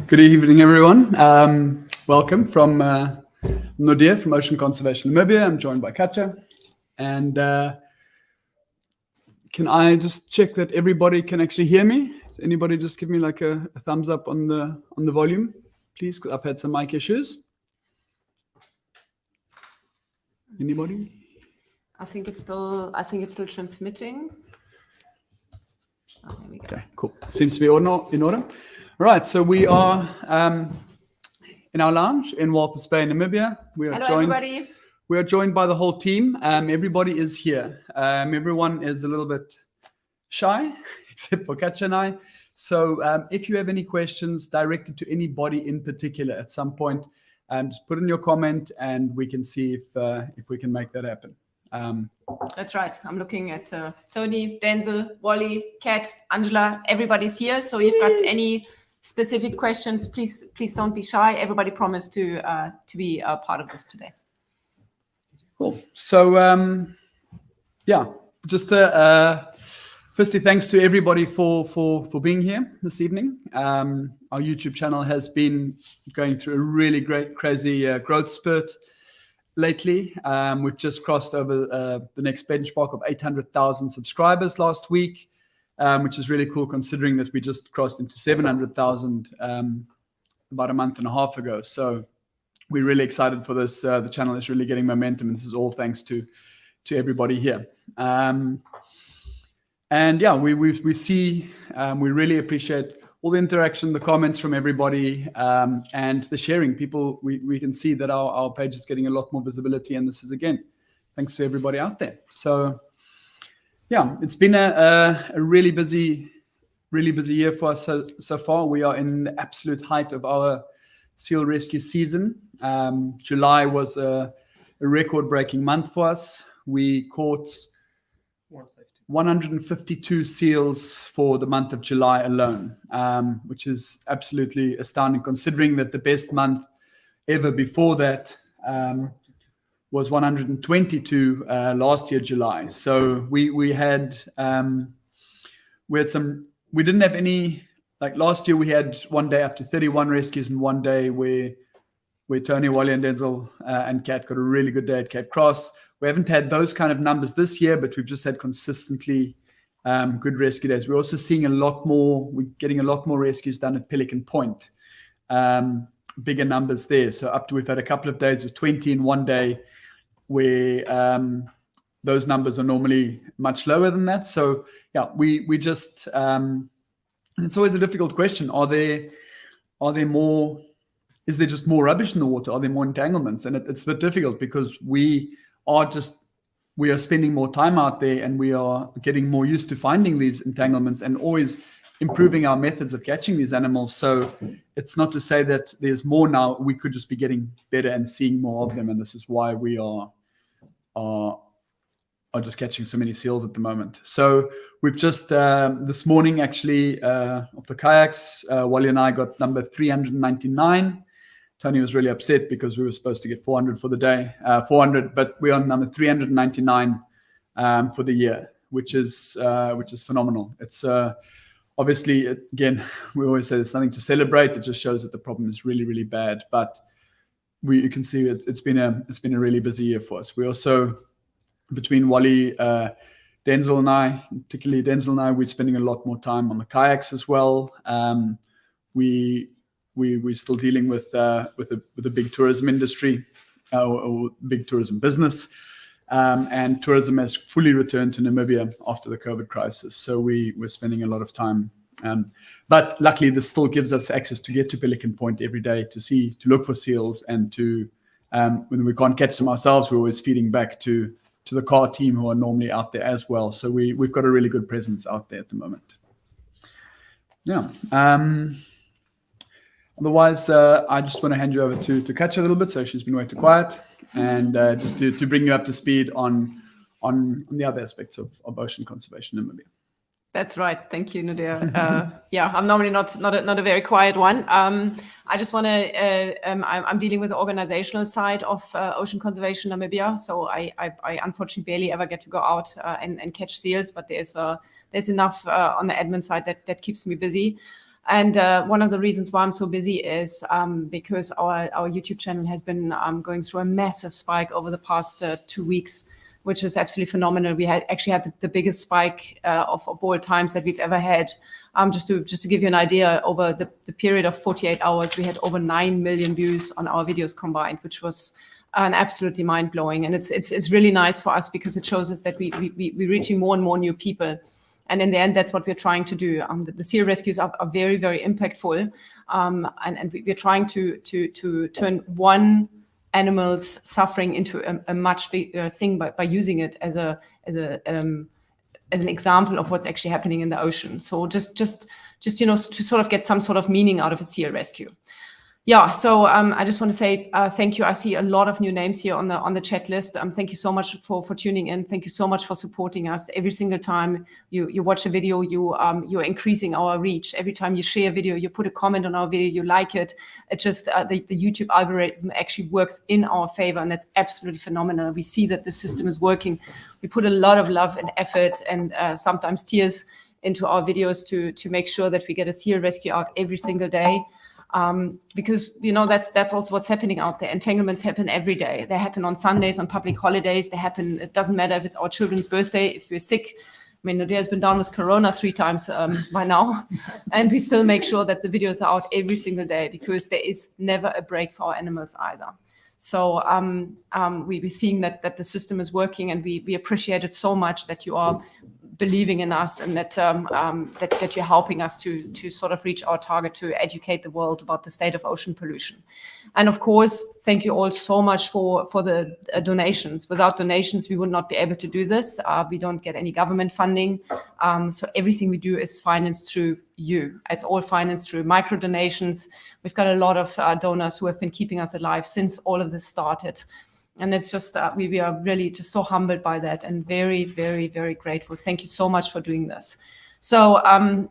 Good evening, everyone. Welcome from Nodia from Ocean Conservation Namibia. I'm joined by Katja. And can I just check that everybody can actually hear me? Does anybody just give me like a thumbs up on the volume, please? Because I've had some mic issues. Anybody? I think it's still transmitting. Oh, there we go. Okay, cool. Seems to be in order. Right, so we are in our lounge in Walvis Bay, Namibia. Everybody. We are joined by the whole team. Everybody is here. Everyone is a little bit shy, except for Katja and I. So if you have any questions directed to anybody in particular at some point, just put in your comment and we can see if we can make that happen. That's right. I'm looking at Tony, Denzel, Wally, Kat, Angela. Everybody's here. So if you've got any specific questions, please don't be shy. Everybody promised to be a part of this today. Cool. So just firstly, thanks to everybody for being here this evening. Our YouTube channel has been going through a really great, crazy growth spurt lately. We've just crossed over the next benchmark of 800,000 subscribers last week, which is really cool considering that we just crossed into 700,000 about a month and a half ago. So we're really excited for this. The channel is really getting momentum, and this is all thanks to everybody here. And yeah, we really appreciate all the interaction, the comments from everybody, and the sharing. People, we can see that our page is getting a lot more visibility, and this is, again, thanks to everybody out there. So yeah, it's been a really busy year for us so far. We are in the absolute height of our seal rescue season. July was a record-breaking month for us. We caught 152 seals for the month of July alone, which is absolutely astounding considering that the best month ever before that was 122 last year, July. So we didn't have any, like last year we had one day up to 31 rescues and one day where Tony, Wally and Denzel and Kat got a really good day at Cape Cross. We haven't had those kind of numbers this year, but we've just had consistently good rescue days. We're also seeing we're getting a lot more rescues done at Pelican Point, bigger numbers there. So we've had a couple of days with 20 in one day where those numbers are normally much lower than that. So yeah, we just, and it's always a difficult question. Is there just more rubbish in the water? Are there more entanglements? And it's a bit difficult because we are spending more time out there and we are getting more used to finding these entanglements and always improving our methods of catching these animals. So it's not to say that there's more now. We could just be getting better and seeing more of them. And this is why we are just catching so many seals at the moment. So we've just, this morning actually, of the kayaks, Wally and I got number 399. Tony was really upset because we were supposed to get 400 for the day, 400, but we're on number 399 for the year, which is phenomenal. It's obviously, again, we always say there's nothing to celebrate. It just shows that the problem is really, really bad. But you can see it's been a really busy year for us. We also, between Wally, Denzel and I, particularly Denzel and I, we're spending a lot more time on the kayaks as well. We're still dealing with a big tourism industry or big tourism business, and tourism has fully returned to Namibia after the COVID crisis. So we're spending a lot of time, but luckily this still gives us access to get to Pelican Point every day to look for seals, and when we can't catch them ourselves, we're always feeding back to the car team who are normally out there as well. So we've got a really good presence out there at the moment. Yeah. Otherwise, I just want to hand you over to Katja a little bit. So she's been way too quiet, and just to bring you up to speed on the other aspects of Ocean Conservation Namibia. That's right. Thank you, Nadia. Yeah, I'm normally not a very quiet one. I just want to. I'm dealing with the organizational side of Ocean Conservation Namibia, so I unfortunately barely ever get to go out and catch seals, but there's enough on the admin side that keeps me busy. And one of the reasons why I'm so busy is because our YouTube channel has been going through a massive spike over the past 2 weeks, which is absolutely phenomenal. We actually had the biggest spike of all times that we've ever had. Just to give you an idea, over the period of 48 hours, we had over 9 million views on our videos combined, which was absolutely mind-blowing. And it's really nice for us because it shows us that we're reaching more and more new people. And in the end, that's what we're trying to do. The seal rescues are very, very impactful. And we're trying to turn one animal's suffering into a much bigger thing by using it as an example of what's actually happening in the ocean. So just to sort of get some sort of meaning out of a seal rescue. Yeah, so I just want to say thank you. I see a lot of new names here on the chat list. Thank you so much for tuning in. Thank you so much for supporting us. Every single time you watch a video, you're increasing our reach. Every time you share a video, you put a comment on our video, you like it. It's just the YouTube algorithm actually works in our favor, and that's absolutely phenomenal. We see that the system is working. We put a lot of love and effort and sometimes tears into our videos to make sure that we get a seal rescue out every single day. Because that's also what's happening out there. Entanglements happen every day. They happen on Sundays, on public holidays. They happen. It doesn't matter if it's our children's birthday, if we're sick. I mean, Nadia has been down with Corona 3 times by now, and we still make sure that the videos are out every single day because there is never a break for our animals either. So we're seeing that the system is working, and we appreciate it so much that you are believing in us and that you're helping us to sort of reach our target to educate the world about the state of ocean pollution. And of course, thank you all so much for the donations. Without donations, we would not be able to do this. We don't get any government funding. So everything we do is financed through you. It's all financed through micro donations. We've got a lot of donors who have been keeping us alive since all of this started. And it's just, we are really just so humbled by that and very, very, very grateful. Thank you so much for doing this. So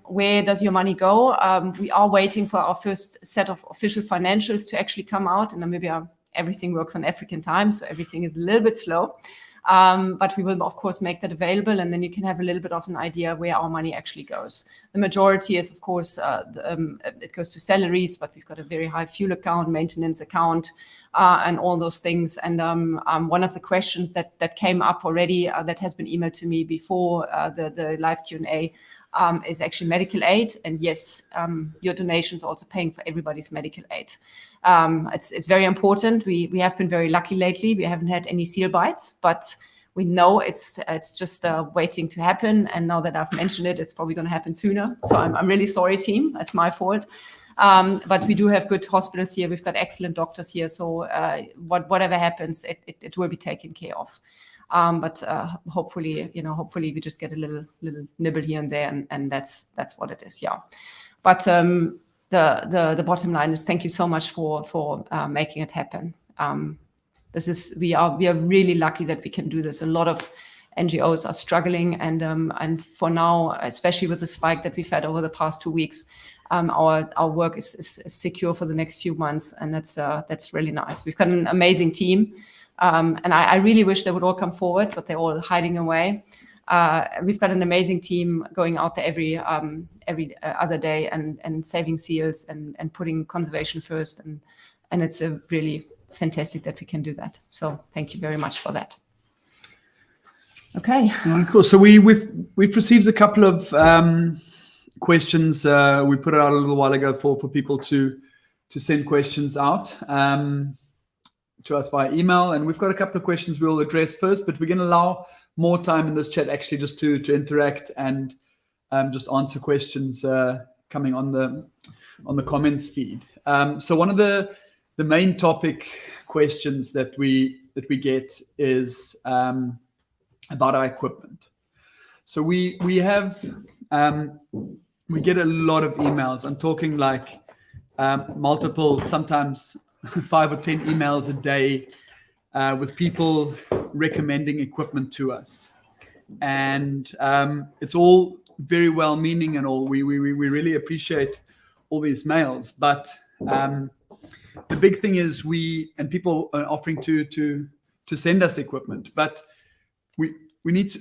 where does your money go? We are waiting for our first set of official financials to actually come out. In Namibia, everything works on African time, so everything is a little bit slow. But we will, of course, make that available, and then you can have a little bit of an idea where our money actually goes. The majority is, of course, it goes to salaries, but we've got a very high fuel account, maintenance account, and all those things. And one of the questions that came up already that has been emailed to me before the live Q&A is actually medical aid. And yes, your donations are also paying for everybody's medical aid. It's very important. We have been very lucky lately. We haven't had any seal bites, but we know it's just waiting to happen. And now that I've mentioned it, it's probably going to happen sooner. So I'm really sorry, team. That's my fault. But we do have good hospitals here. We've got excellent doctors here. So whatever happens, it will be taken care of. But hopefully we just get a little nibble here and there, and that's what it is. Yeah. But the bottom line is thank you so much for making it happen. We are really lucky that we can do this. A lot of NGOs are struggling, and for now, especially with the spike that we've had over the past 2 weeks, our work is secure for the next few months, and that's really nice. We've got an amazing team, and I really wish they would all come forward, but they're all hiding away. We've got an amazing team going out there every other day and saving seals and putting conservation first, and it's a really fantastic that we can do that. So thank you very much for that. Okay. Cool. So we've received a couple of questions. We put it out a little while ago for people to send questions out to us via email, and we've got a couple of questions we'll address first, but we're going to allow more time in this chat actually just to interact and just answer questions coming on the comments feed. So one of the main topic questions that we get is about our equipment. So we have we get a lot of emails. I'm talking like multiple, sometimes 5 or 10 emails a day with people recommending equipment to us, and it's all very well-meaning and all. We really appreciate all these mails, but the big thing is people are offering to send us equipment, but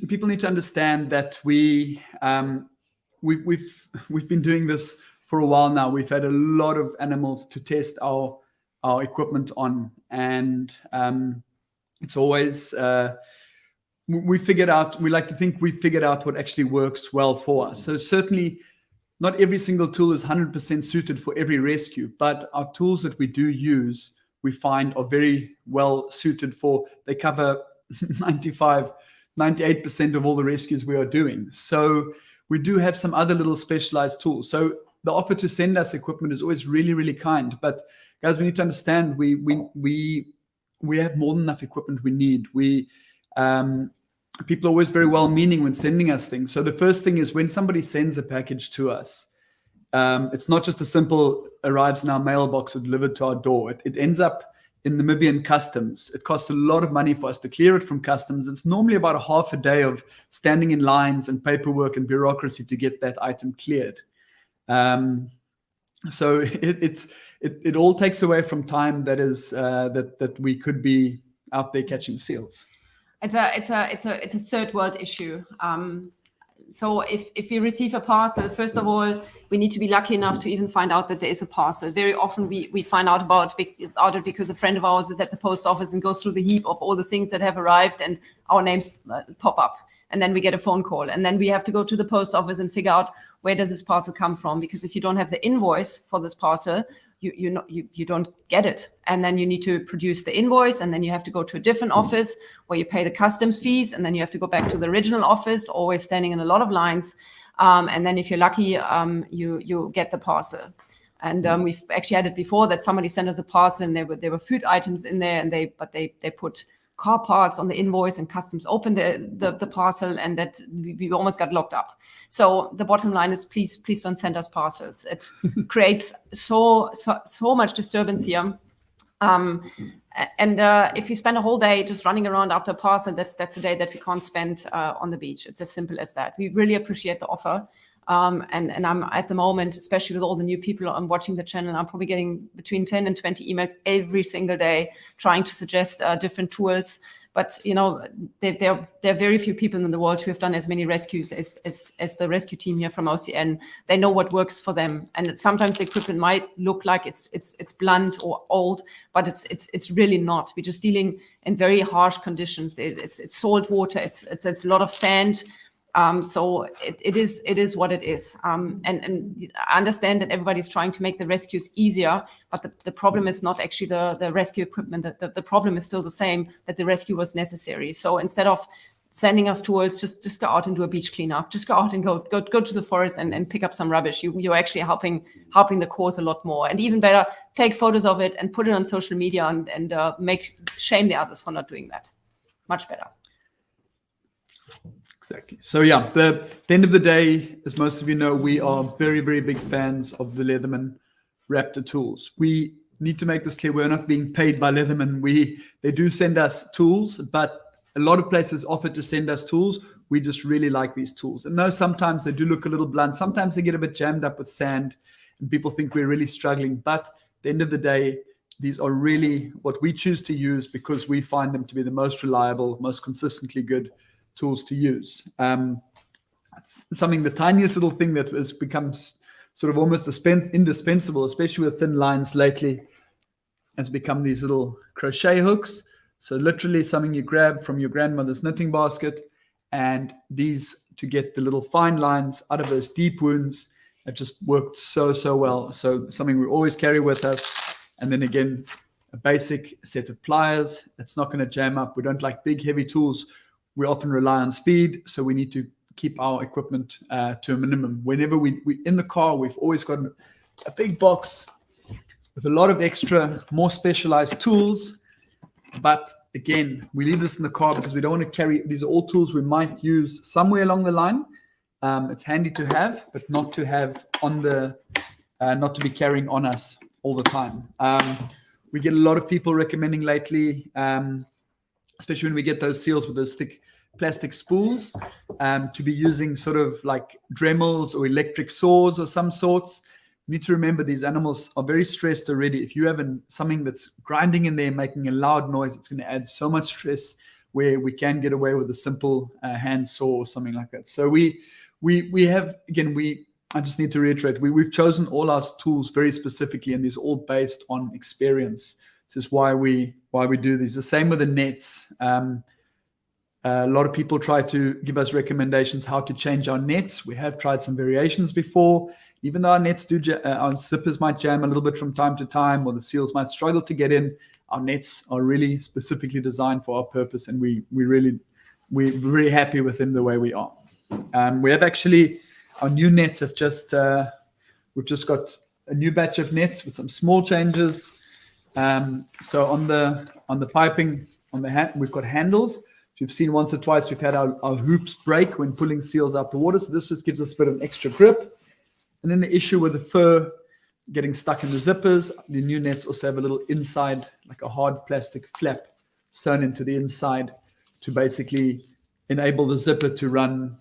people need to understand that we've been doing this for a while now. We've had a lot of animals to test our equipment on, and it's always we like to think we figured out what actually works well for us. So certainly not every single tool is 100% suited for every rescue, but our tools that we do use, we find are very well suited they cover 98% of all the rescues we are doing. So we do have some other little specialized tools. So the offer to send us equipment is always really, really kind. But guys, we need to understand we have more than enough equipment we need. People are always very well-meaning when sending us things. So the first thing is when somebody sends a package to us, it's not just a simple arrives in our mailbox or delivered to our door. It ends up in Namibian customs. It costs a lot of money for us to clear it from customs. It's normally about a half a day of standing in lines and paperwork and bureaucracy to get that item cleared. So it all takes away from time that we could be out there catching seals. It's a third world issue. So if we receive a parcel, first of all, we need to be lucky enough to even find out that there is a parcel. Very often we find out about it because a friend of ours is at the post office and goes through the heap of all the things that have arrived, and our names pop up. And then we get a phone call, and then we have to go to the post office and figure out where does this parcel come from? Because if you don't have the invoice for this parcel, you don't get it. And then you need to produce the invoice, and then you have to go to a different office where you pay the customs fees, and then you have to go back to the original office, always standing in a lot of lines. And then if you're lucky, you get the parcel. And we've actually had it before that somebody sent us a parcel and there were food items in there, and they put car parts on the invoice, and customs opened the parcel, and that we almost got locked up. So the bottom line is, please don't send us parcels. It creates so much disturbance here. And if you spend a whole day just running around after a parcel, that's a day that we can't spend on the beach. It's as simple as that. We really appreciate the offer. And I'm at the moment, especially with all the new people I'm watching the channel, I'm probably getting between 10 and 20 emails every single day trying to suggest different tools. But, there are very few people in the world who have done as many rescues as the rescue team here from OCN. They know what works for them. And sometimes the equipment might look like it's blunt or old, but it's really not. We're just dealing in very harsh conditions. It's salt water. It's a lot of sand. So it is what it is. And I understand that everybody's trying to make the rescues easier, but the problem is not actually the rescue equipment. The problem is still the same, that the rescue was necessary. So instead of sending us tools, just go out and do a beach cleanup. Just go out and go to the forest and pick up some rubbish. You're actually helping the cause a lot more. And even better, take photos of it and put it on social media and shame the others for not doing that. Much better. Exactly. So yeah, the end of the day, as most of you know, we are very, very big fans of the Leatherman Raptor tools. We need to make this clear. We're not being paid by Leatherman. They do send us tools, but a lot of places offer to send us tools. We just really like these tools. And no, sometimes they do look a little blunt. Sometimes they get a bit jammed up with sand and people think we're really struggling. But at the end of the day, these are really what we choose to use because we find them to be the most reliable, most consistently good tools to use. The tiniest little thing that has become sort of almost indispensable, especially with thin lines lately, has become these little crochet hooks. So literally something you grab from your grandmother's knitting basket, and these to get the little fine lines out of those deep wounds have just worked so well. So something we always carry with us. And then again, a basic set of pliers that's not going to jam up. We don't like big heavy tools. We often rely on speed, so we need to keep our equipment to a minimum. Whenever we in the car, we've always got a big box with a lot of extra, more specialized tools. But again, we leave this in the car because we don't want to carry. These are all tools we might use somewhere along the line. It's handy to have, but not to have not to be carrying on us all the time. We get a lot of people recommending lately, especially when we get those seals with those thick plastic spools to be using sort of like Dremels or electric saws or some sorts. You need to remember these animals are very stressed already. If you have something that's grinding in there, making a loud noise, it's going to add so much stress, where we can get away with a simple hand saw or something like that. So we have, again, I just need to reiterate, we've chosen all our tools very specifically, and these are all based on experience. This is why we do these. The same with the nets. A lot of people try to give us recommendations how to change our nets. We have tried some variations before. Even though our nets our zippers might jam a little bit from time to time, or the seals might struggle to get in, our nets are really specifically designed for our purpose, and we're really happy with them the way we are. We have actually, our new nets have we've just got a new batch of nets with some small changes. So on the piping, we've got handles. You've seen once or twice we've had our hoops break when pulling seals out the water. So this just gives us a bit of an extra grip. And then the issue with the fur getting stuck in the zippers, the new nets also have a little inside, like a hard plastic flap sewn into the inside to basically enable the zipper to run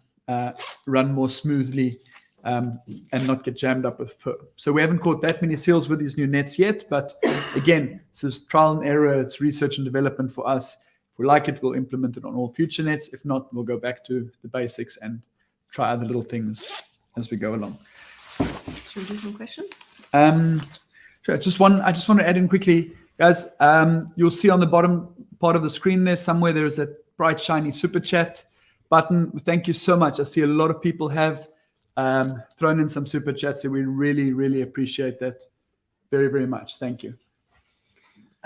more smoothly and not get jammed up with fur. So we haven't caught that many seals with these new nets yet, but again, this is trial and error. It's research and development for us. If we like it, we'll implement it on all future nets. If not, we'll go back to the basics and try other little things as we go along. Should we do some questions? Sure. I just want to add in quickly, guys. You'll see on the bottom part of the screen there is a bright, shiny super chat button. Thank you so much. I see a lot of people have thrown in some super chats, and we really, really appreciate that very, very much. Thank you.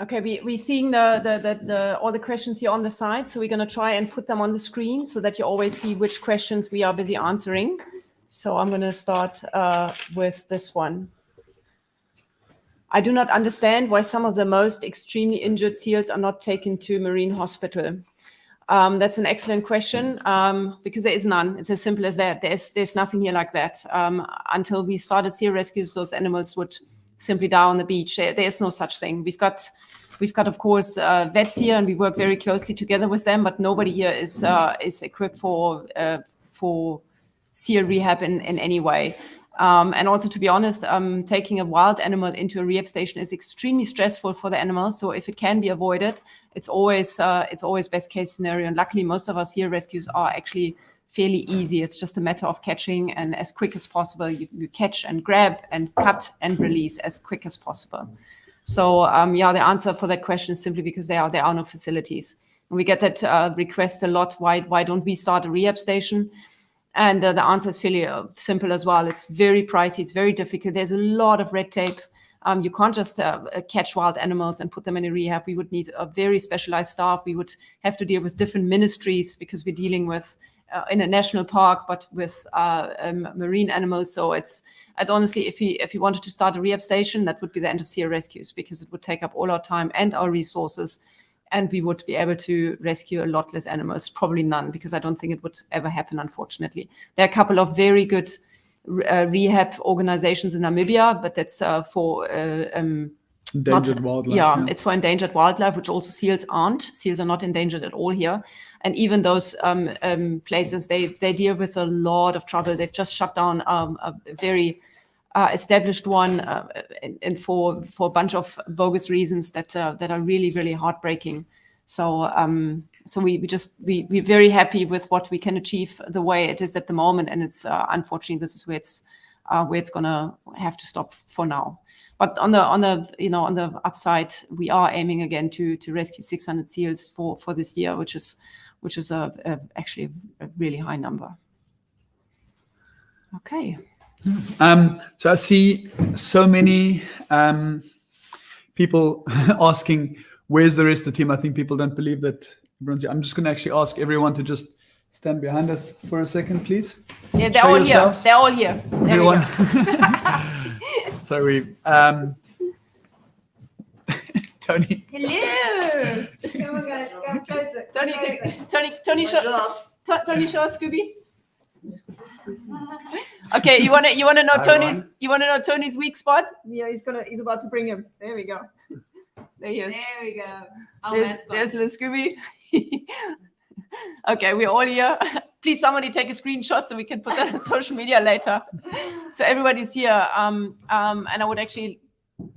Okay, we're seeing the all the questions here on the side, so we're going to try and put them on the screen so that you always see which questions we are busy answering. So I'm going to start with this one. I do not understand why some of the most extremely injured seals are not taken to marine hospital. That's an excellent question, because there is none. It's as simple as that. There's nothing here like that. Until we started seal rescues, those animals would simply die on the beach. There is no such thing. We've got of course vets here, and we work very closely together with them. But nobody here is equipped for seal rehab in any way. And also, to be honest, taking a wild animal into a rehab station is extremely stressful for the animal. So if it can be avoided, it's always best case scenario. And luckily, most of our seal rescues are actually fairly easy. It's just a matter of catching, and as quick as possible, you catch and grab and cut and release as quick as possible. So the answer for that question is simply because there are no facilities. And we get that request a lot. Why don't we start a rehab station? And the answer is fairly simple as well. It's very pricey. It's very difficult. There's a lot of red tape. You can't just catch wild animals and put them in a rehab. We would need a very specialized staff. We would have to deal with different ministries because we're dealing with in a national park, but with marine animals. So it's honestly, if you wanted to start a rehab station, that would be the end of seal rescues, because it would take up all our time and our resources. And we would be able to rescue a lot less animals, probably none, because I don't think it would ever happen, unfortunately. There are a couple of very good rehab organizations in Namibia, but that's for endangered wildlife. Yeah, it's for endangered wildlife, which also seals aren't. Seals are not endangered at all here. And even those places, they deal with a lot of trouble. They've just shut down a very established one, and for a bunch of bogus reasons that are really, really heartbreaking. So we're very happy with what we can achieve the way it is at the moment, and it's unfortunately this is where it's gonna have to stop for now. But on the upside, we are aiming again to rescue 600 seals for this year, which is actually a really high number. Okay. So I see so many people asking, where's the rest of the team? I think people don't believe that everyone's here. I'm just going to actually ask everyone to just stand behind us for a second, please. Yeah, they're all here. They're all here. Everyone. Sorry. Tony. Hello. Come on, guys. Come closer. Tony, show us Scooby. Okay, you wanna know Tony's weak spot? Yeah, he's about to bring him. There we go. There he is. There we go. There's little Scooby. Okay, we're all here. Please, somebody take a screenshot so we can put that on social media later. So everybody's here. And I would actually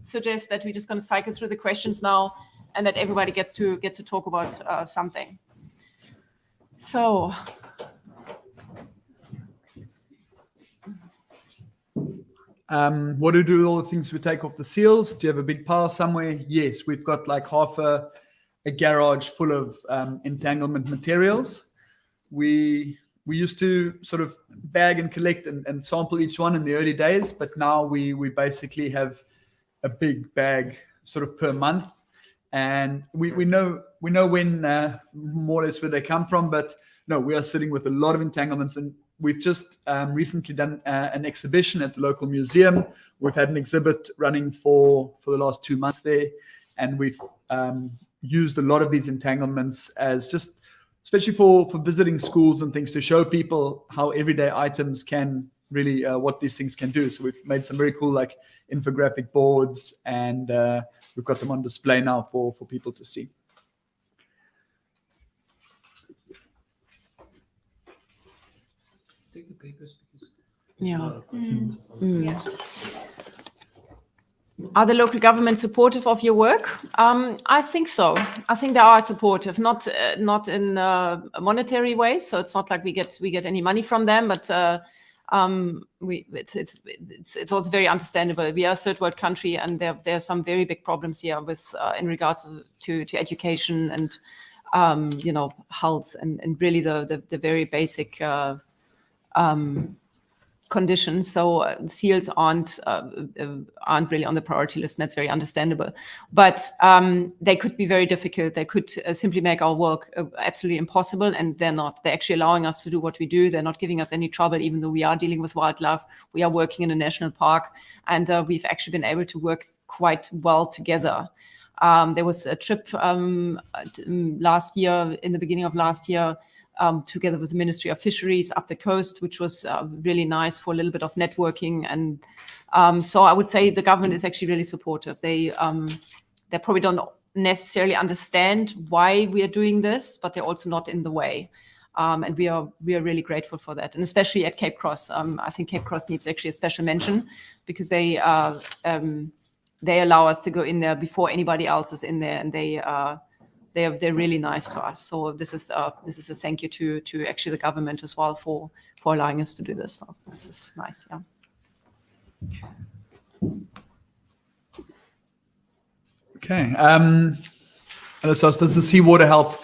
suggest that we're just going to cycle through the questions now, and that everybody gets to talk about something. So. What do we do with all the things we take off the seals? Do you have a big pile somewhere? Yes, we've got like half a garage full of entanglement materials. We used to sort of bag and collect and sample each one in the early days, but now we basically have a big bag sort of per month, and we know when more or less where they come from. But no, we are sitting with a lot of entanglements, and we've just recently done an exhibition at the local museum. We've had an exhibit running for the last 2 months there, and we've used a lot of these entanglements as just, especially for visiting schools and things, to show people how everyday items can really, what these things can do. So we've made some very cool like infographic boards, and we've got them on display now for people to see. Take the papers because Yeah. Are the local government supportive of your work? I think so. I think they are supportive, not in a monetary way. So it's not like we get any money from them, but it's also very understandable. We are a third world country, and there are some very big problems here with in regards to education and health and really the very basic conditions. So seals aren't really on the priority list, and that's very understandable. But they could be very difficult. They could simply make our work absolutely impossible, and they're not. They're actually allowing us to do what we do. They're not giving us any trouble, even though we are dealing with wildlife. We are working in a national park, and we've actually been able to work quite well together. There was a trip last year, in the beginning of last year, together with the Ministry of Fisheries up the coast, which was really nice for a little bit of networking. And so I would say the government is actually really supportive. They probably don't necessarily understand why we are doing this, but they're also not in the way. And we are really grateful for that. And especially at Cape Cross. I think Cape Cross needs actually a special mention, because they allow us to go in there before anybody else is in there, and they're really nice to us. So this is a thank you to actually the government as well for allowing us to do this. So this is nice. Yeah. Okay. Does the seawater help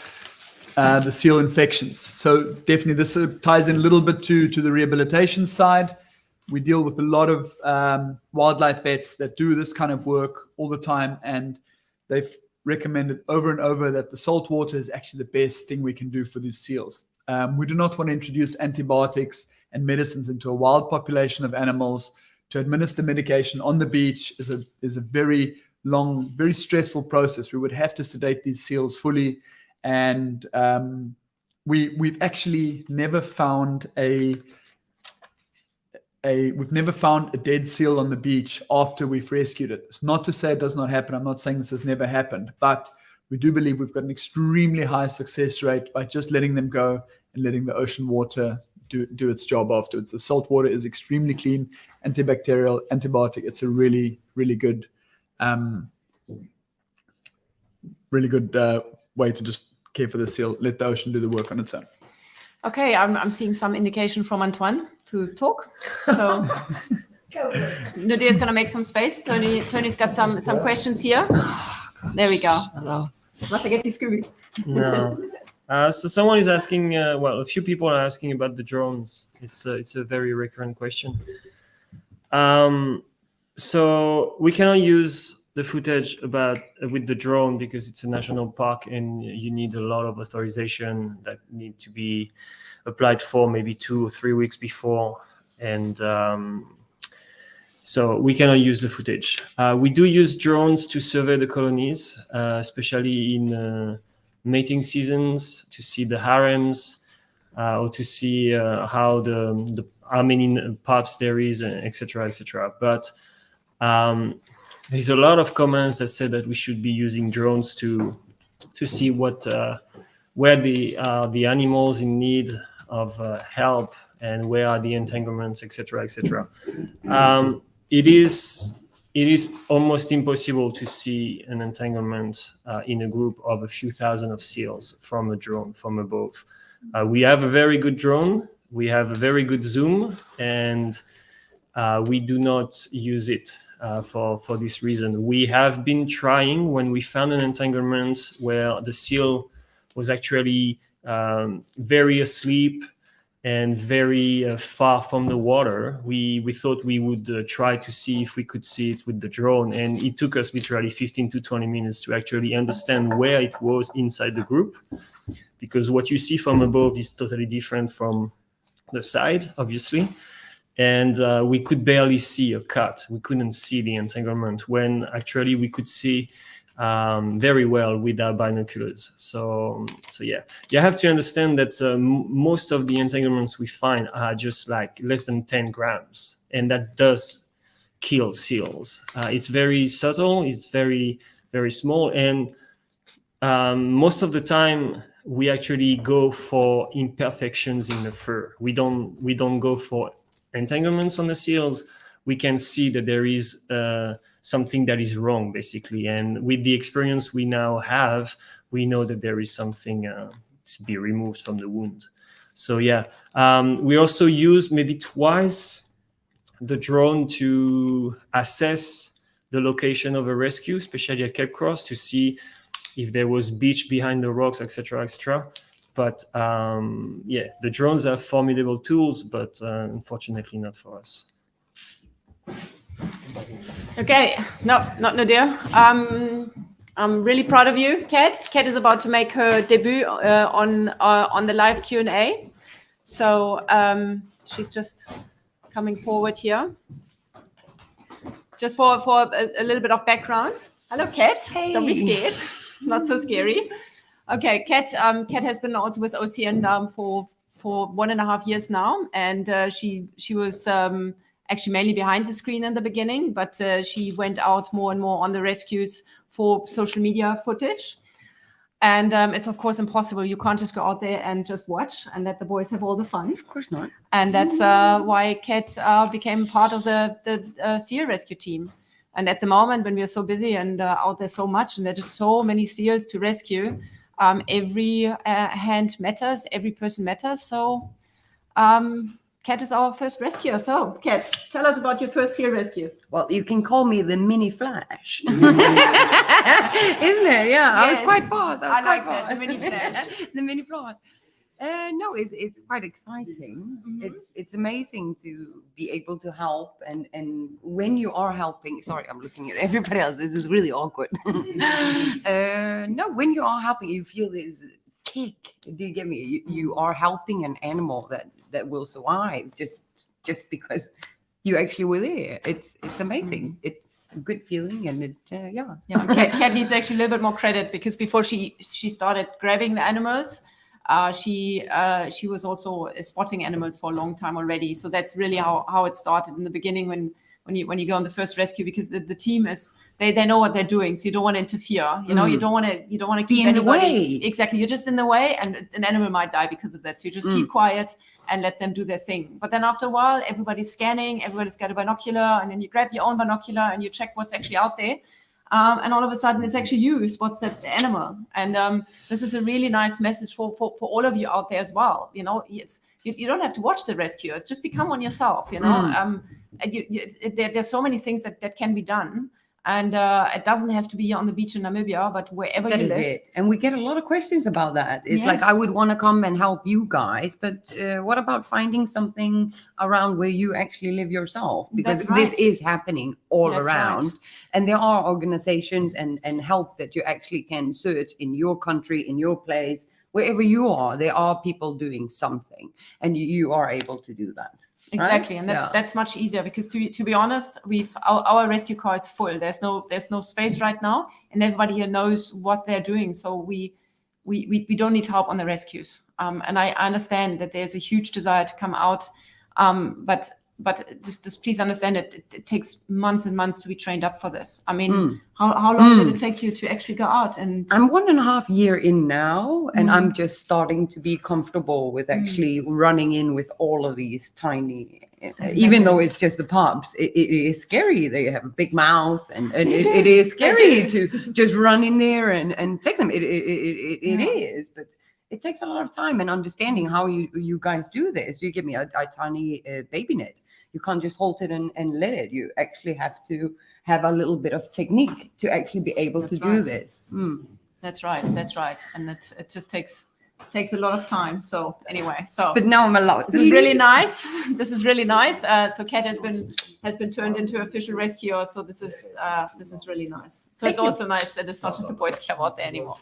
the seal infections? So definitely this ties in a little bit to the rehabilitation side. We deal with a lot of wildlife vets that do this kind of work all the time, and they've recommended over and over that the salt water is actually the best thing we can do for these seals. We do not want to introduce antibiotics and medicines into a wild population of animals. To administer medication on the beach is a very long, very stressful process. We would have to sedate these seals fully, and we've actually never found we've never found a dead seal on the beach after we've rescued it. It's not to say it does not happen. I'm not saying this has never happened, but we do believe we've got an extremely high success rate by just letting them go and letting the ocean water do its job afterwards. The salt water is extremely clean, antibacterial, antibiotic. It's a really, really good, way to just care for the seal. Let the ocean do the work on its own. Okay, I'm seeing some indication from Antoine to talk. So Nadia is going to make some space. Tony's got some questions here. There we go. Hello. Must I get this Scooby? No. So someone is asking. A few people are asking about the drones. It's a very recurrent question. So we cannot use the footage with the drone because it's a national park, and you need a lot of authorization that need to be applied for maybe 2 or 3 weeks before, and so we cannot use the footage. We do use drones to survey the colonies, especially in mating seasons, to see the harems, or to see how how many pups there is, etc., etc. But there's a lot of comments that say that we should be using drones to see what where the animals in need of help, and where are the entanglements, etc., etc. It is almost impossible to see an entanglement in a group of a few thousand of seals from a drone, from above. We have a very good drone, we have a very good zoom, and we do not use it for this reason. We have been trying, when we found an entanglement where the seal was actually very asleep and very far from the water, we thought we would try to see if we could see it with the drone. And it took us literally 15 to 20 minutes to actually understand where it was inside the group, because what you see from above is totally different from the side, obviously. And we could barely see a cut. We couldn't see the entanglement, when actually we could see very well with our binoculars. So yeah, you have to understand that most of the entanglements we find are just like less than 10 grams, and that does kill seals. It's very subtle, it's very, very small, and most of the time we actually go for imperfections in the fur. We don't go for entanglements on the seals. We can see that there is something that is wrong, basically. And with the experience we now have, we know that there is something to be removed from the wound. So yeah, we also use maybe twice the drone to assess the location of a rescue, especially at Cape Cross, to see if there was beach behind the rocks, etc., etc. But yeah, the drones are formidable tools, but unfortunately not for us. Okay, no, not Nadir. I'm really proud of you, Kat. Kat is about to make her debut on the live Q&A. So she's just coming forward here. Just for a little bit of background. Hello, Kat. Hey. Don't be scared. It's not so scary. Okay, Kat has been also with OCN for 1.5 years now, and she was actually mainly behind the screen in the beginning, but she went out more and more on the rescues for social media footage. And it's of course impossible. You can't just go out there and just watch and let the boys have all the fun. Of course not. And that's why Kat became part of the seal rescue team. And at the moment, when we are so busy and out there so much, and there are just so many seals to rescue, every hand matters, every person matters. So Kat is our first rescuer. So Kat, tell us about your first seal rescue. Well, you can call me the mini Flash. Isn't it? Yeah, I was Yes. quite fast. I like that, the mini Flash. The mini Flash. No, it's quite exciting. Mm-hmm. It's amazing to be able to help, and when you are helping. Sorry, I'm looking at everybody else. This is really awkward. No, when you are helping, you feel this kick. Do you get me? You are helping an animal that will survive just because you actually were there. It's amazing. It's a good feeling, and it yeah. Kat needs actually a little bit more credit, because before she started grabbing the animals, she was also spotting animals for a long time already. So that's really how it started in the beginning when you go on the first rescue, because the team is they know what they're doing, so you don't want to interfere. You know, you don't want to keep in the anybody. way. Exactly, you're just in the way, and an animal might die because of that. So you just keep quiet and let them do their thing. But then after a while, everybody's scanning, everybody's got a binocular, and then you grab your own binocular and you check what's actually out there. And all of a sudden, it's actually you who spots that animal. And this is a really nice message for all of you out there as well. You know, you don't have to watch the rescuers; just become one yourself. You know, there's so many things that can be done, and it doesn't have to be on the beach in Namibia, but wherever That you is live. it. And we get a lot of questions about that. It's like, Yes. I would want to come and help you guys, but what about finding something around where you actually live yourself? Because That's right. this is happening all That's around. right. And there are organizations and help that you actually can search in your country, in your place, wherever you are. There are people doing something, and you are able to do that. Exactly, Right? and that's much easier, because to be honest, our rescue car is full. There's no space right now, and everybody here knows what they're doing. So we don't need help on the rescues. And I understand that there's a huge desire to come out, but but just please understand it takes months and months to be trained up for this. I mean, how long did it take you to actually go out? And I'm 1.5 years in now, and I'm just starting to be comfortable with actually running in with all of these tiny, even though it's just the pups, it is scary. They have a big mouth, and it is scary to just run in there and take them. It is, but it takes a lot of time and understanding how you guys do this. You give me a tiny baby net. You can't just hold it and let it. You actually have to have a little bit of technique to actually be able to do this. That's right. And it just takes a lot of time. So anyway, but now I'm allowed. This is really nice. So Kat has been turned into an official rescuer. So this is really nice. So it's also nice that it's not just a boys club out there anymore.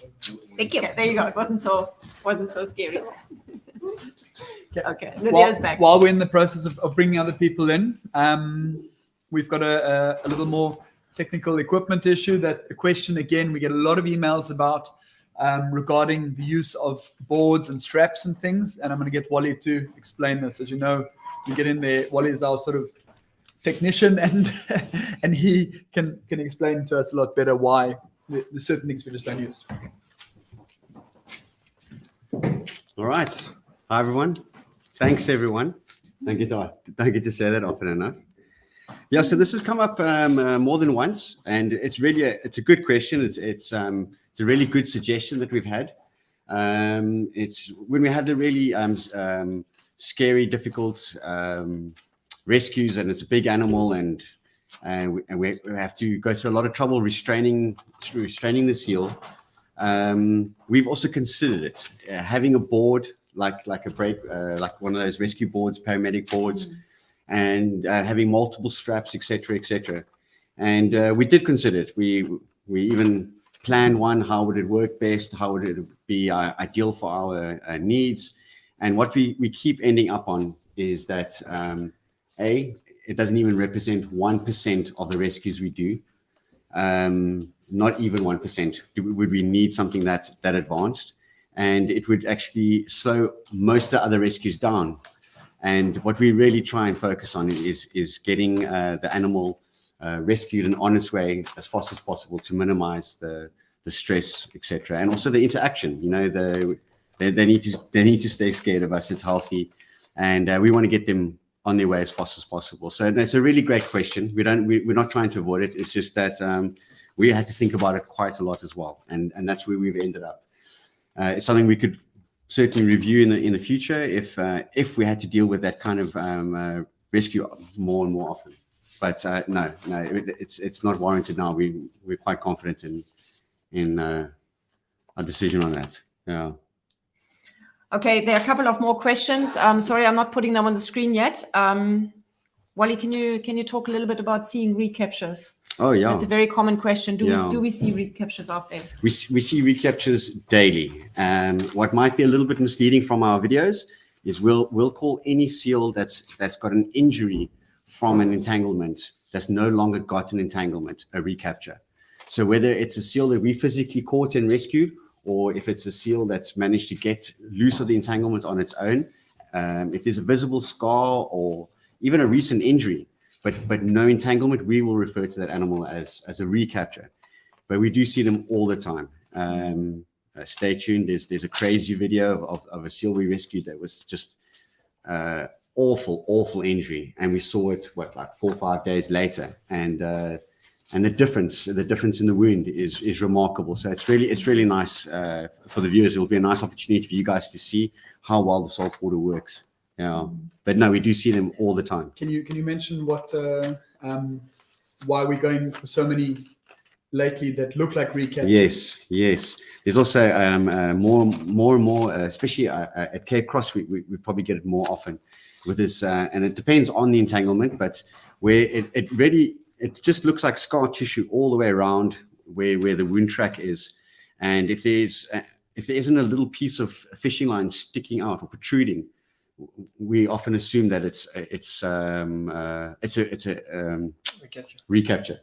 Thank you. Okay, there you go. It wasn't so scary. Okay, Lydia's back. While we're in the process of bringing other people in, we've got a little more technical equipment issue. That the question again, we get a lot of emails about regarding the use of boards and straps and things. And I'm going to get Wally to explain this. As you know, you get in there. Wally is our sort of technician, and he can explain to us a lot better why there's certain things we just don't use. All right. Hi, everyone. Thanks, everyone. Don't get to say that often enough. Yeah, so this has come up more than once, and it's really it's a good question. It's a really good suggestion that we've had. It's when we had the really scary, difficult rescues, and it's a big animal, and we have to go through a lot of trouble restraining the seal. We've also considered it, having a board like a break, like one of those rescue boards, paramedic boards, and having multiple straps, etc. And we did consider it. We even planned one. How would it work best? How would it be ideal for our needs? And what we keep ending up on is that it doesn't even represent 1% of the rescues we do. Not even 1% would we need something that advanced, and it would actually slow most of the other rescues down. And what we really try and focus on is getting the animal rescued in an honest way as fast as possible to minimize the stress, etc., and also the interaction. You know, they need to stay scared of us. It's healthy, and we want to get them on their way as fast as possible. So it's a really great question. We're not trying to avoid it. It's just that we had to think about it quite a lot as well, and that's where we've ended up. It's something we could certainly review in the future if we had to deal with that kind of rescue more and more often. But no, it's not warranted now. We're quite confident in our decision on that. Yeah. Okay, there are a couple of more questions. Sorry, I'm not putting them on the screen yet. Wally, can you talk a little bit about seeing recaptures? Oh yeah, that's a very common question. Do we see recaptures out there? We see recaptures daily, and what might be a little bit misleading from our videos is we'll call any seal that's got an injury from an entanglement that's no longer got an entanglement a recapture. So whether it's a seal that we physically caught and rescued, or if it's a seal that's managed to get loose of the entanglement on its own, if there's a visible scar or even a recent injury, but no entanglement, we will refer to that animal as a recapture. But we do see them all the time. Stay tuned. There's a crazy video of a seal we rescued that was just awful injury, and we saw it like 4 or 5 days later, and the difference in the wound is remarkable. So it's really nice for the viewers. It will be a nice opportunity for you guys to see how well the saltwater works. Yeah, but no, we do see them all the time. Can you mention what why we're going for so many lately that look like recaptures? Yes. There's also more and more, especially at Cape Cross, we probably get it more often with this, and it depends on the entanglement, but where it just looks like scar tissue all the way around where the wound track is, and if there isn't a little piece of fishing line sticking out or protruding, we often assume that it's a recapture.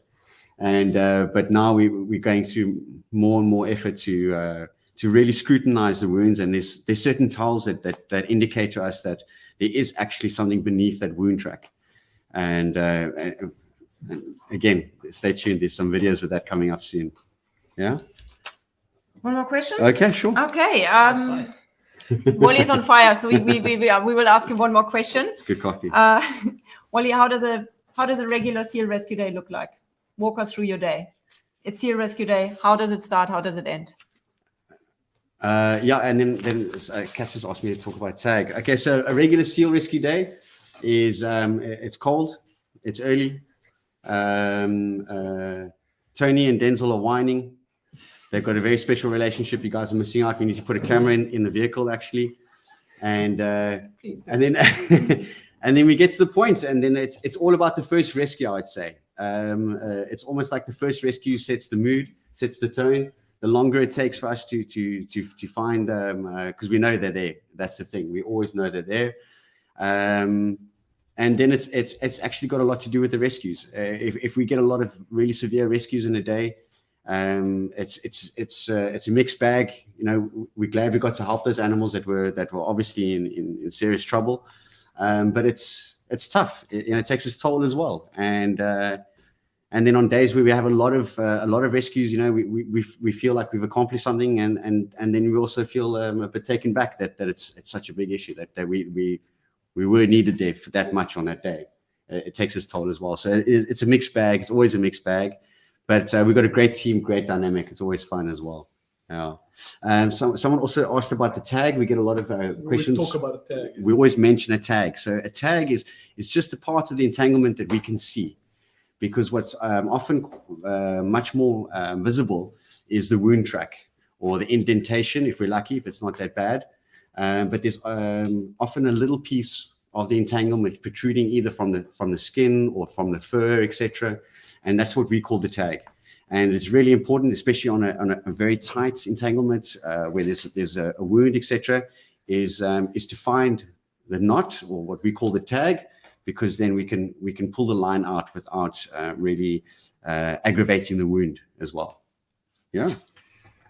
And but now we're going through more and more effort to really scrutinize the wounds, and there's certain tells that indicate to us that there is actually something beneath that wound track. And again, stay tuned. There's some videos with that coming up soon. Yeah. One more question. Okay, sure. Okay. Wally is on fire, so we will ask him one more question. It's good coffee. Wally, how does a regular seal rescue day look like? Walk us through your day. It's seal rescue day. How does it start? How does it end? Yeah, and then Kat just asked me to talk about tag. Okay, so a regular seal rescue day is it's cold, it's early. Tony and Denzel are whining. They've got a very special relationship. You guys are missing out. We need to put a camera in the vehicle, actually, and then and then we get to the point, and then it's all about the first rescue. I'd say it's almost like the first rescue sets the mood, sets the tone. The longer it takes for us to find because we know they're there. That's the thing. We always know they're there. And then it's actually got a lot to do with the rescues. If we get a lot of really severe rescues in a day, it's a mixed bag. You know, we're glad we got to help those animals that were obviously in serious trouble. But it's tough. It takes its toll as well. And then on days where we have a lot of rescues, you know, we feel like we've accomplished something, and then we also feel a bit taken back that it's such a big issue that we were needed there for that much on that day. It takes its toll as well. So it's a mixed bag. It's always a mixed bag, but we've got a great team, great dynamic. It's always fun as well. Yeah. Someone also asked about the tag. We get a lot of questions. We talk about a tag. We always mention a tag. So a tag is just a part of the entanglement that we can see. Because what's often much more visible is the wound track or the indentation, if we're lucky, if it's not that bad. But there's often a little piece of the entanglement protruding either from the skin or from the fur, etc. And that's what we call the tag. And it's really important, especially on a very tight entanglement where there's a wound, etc. Is to find the knot, or what we call the tag, because then we can pull the line out without really aggravating the wound as well. Yeah.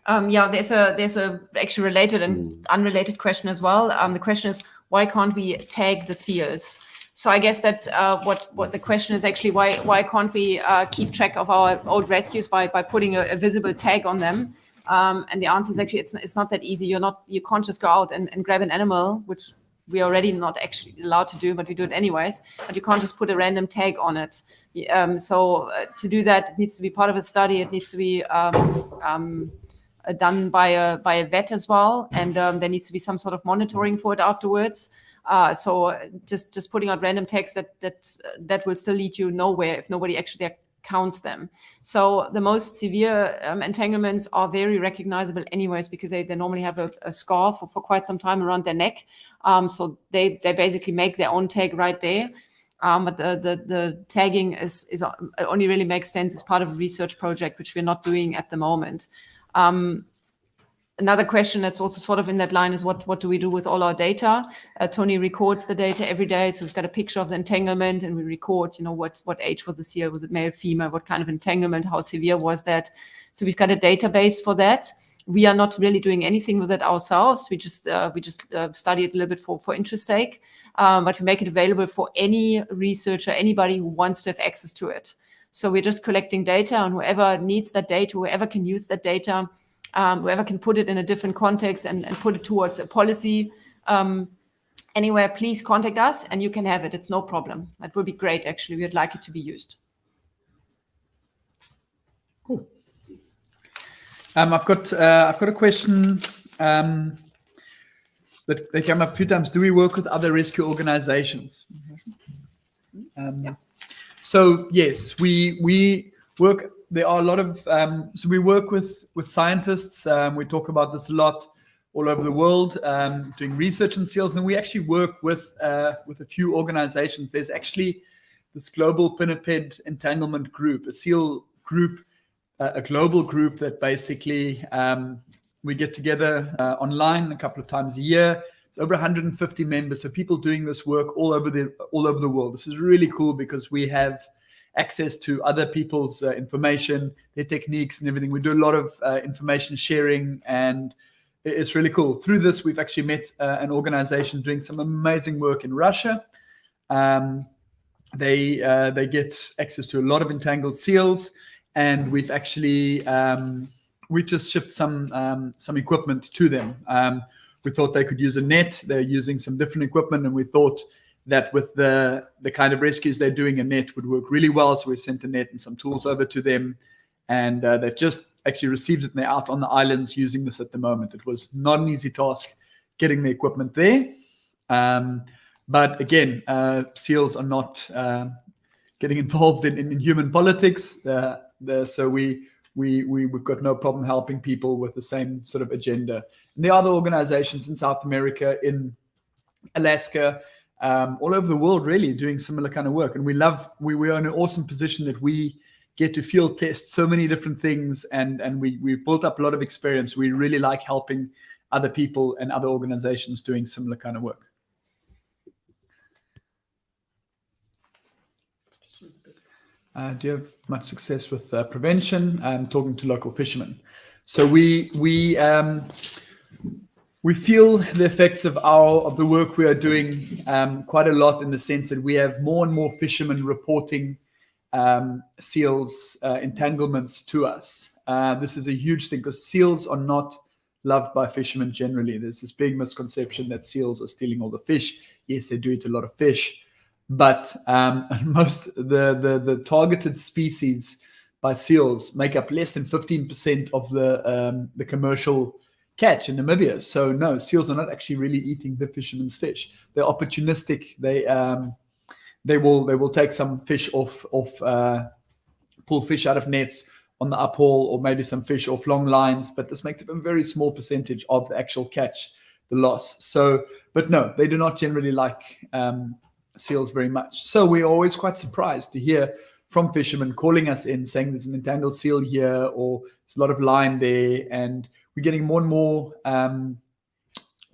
There's a actually related and unrelated question as well. The question is, why can't we tag the seals? So I guess that what the question is actually, why can't we keep track of our old rescues by putting a visible tag on them? And the answer is actually it's not that easy. You can't just go out and grab an animal, which we're already not actually allowed to do, but we do it anyways. But you can't just put a random tag on it. So to do that, it needs to be part of a study. It needs to be done by a vet as well, and there needs to be some sort of monitoring for it afterwards. So just putting out random tags that will still lead you nowhere if nobody actually counts them. So the most severe entanglements are very recognizable anyways, because they normally have a scar for quite some time around their neck. So they basically make their own tag right there. But the tagging is only really makes sense as part of a research project, which we're not doing at the moment. Another question that's also sort of in that line is what do we do with all our data? Tony records the data every day, so we've got a picture of the entanglement, and we record, what age was the seal, was it male, female, what kind of entanglement, how severe was that? So we've got a database for that. We are not really doing anything with it ourselves. We just study it a little bit for interest's sake, but we make it available for any researcher, anybody who wants to have access to it. So we're just collecting data, and whoever needs that data, whoever can use that data, whoever can put it in a different context and put it towards a policy anywhere, please contact us and you can have it. It's no problem. That would be great, actually. We'd like it to be used. Cool. I've got a question that came up a few times. Do we work with other rescue organizations? Yeah. So yes, we work. There are a lot of so we work with scientists. We talk about this a lot all over the world, doing research in seals, and we actually work with a few organizations. There's actually this global pinniped entanglement group, a seal group, a global group that basically we get together online a couple of times a year. It's over 150 members, so people doing this work all over the world. This is really cool because we have access to other people's information, their techniques and everything. We do a lot of information sharing, and it's really cool. Through this, we've actually met an organization doing some amazing work in Russia. they get access to a lot of entangled seals, and we've actually we just shipped some equipment to them. We thought they could use a net. They're using some different equipment, and we thought that with the kind of rescues they're doing, a net would work really well. So we sent a net and some tools over to them, and they've just actually received it, and they're out on the islands using this at the moment. It was not an easy task getting the equipment there. But again, seals are not getting involved in human politics. So we've got no problem helping people with the same sort of agenda. And there are other organizations in South America, in Alaska, all over the world, really doing similar kind of work. And we are in an awesome position that we get to field test so many different things, and we've built up a lot of experience. We really like helping other people and other organizations doing similar kind of work. Do you have much success with prevention and talking to local fishermen? So we feel the effects of the work we are doing quite a lot, in the sense that we have more and more fishermen reporting seals entanglements to us. This is a huge thing, because seals are not loved by fishermen generally. There's this big misconception that seals are stealing all the fish. Yes, they do eat a lot of fish, but most the targeted species by seals make up less than 15% of the commercial catch in Namibia. So no, seals are not actually really eating the fisherman's fish. They're opportunistic. They will take some fish off pull fish out of nets on the uphaul, or maybe some fish off long lines, but this makes up a very small percentage of the actual catch, the loss. So, but no, they do not generally like seals very much. So we're always quite surprised to hear from fishermen calling us in saying there's an entangled seal here, or there's a lot of line there, and we're getting more and more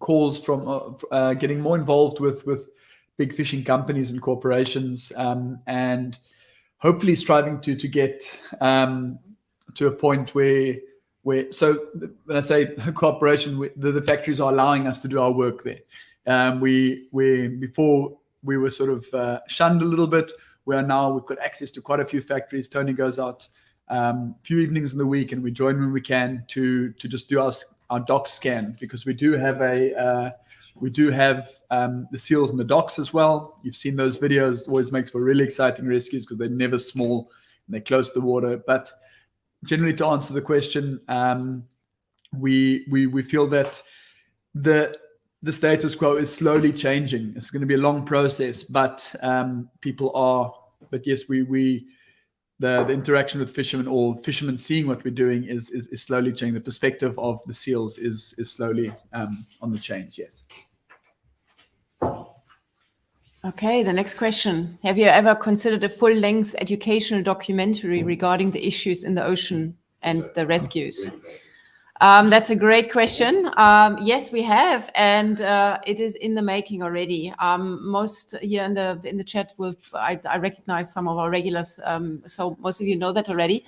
calls from getting more involved with big fishing companies and corporations, and hopefully striving to get to a point where so when I say cooperation, the factories are allowing us to do our work there. Before we were sort of shunned a little bit. Where now we've got access to quite a few factories. Tony goes out a few evenings in the week, and we join when we can to just do our dock scan, because we do have the seals in the docks as well. You've seen those videos. It always makes for really exciting rescues, because they're never small and they're close to the water. But generally, to answer the question, we feel that the status quo is slowly changing. It's going to be a long process, but people are. But yes, the interaction with fishermen, or fishermen seeing what we're doing, is slowly changing. The perspective of the seals is slowly on the change. Yes. Okay, the next question. Have you ever considered a full-length educational documentary regarding the issues in the ocean and the rescues? That's a great question. Yes, we have, and it is in the making already. Most here in the chat I recognize some of our regulars, so most of you know that already.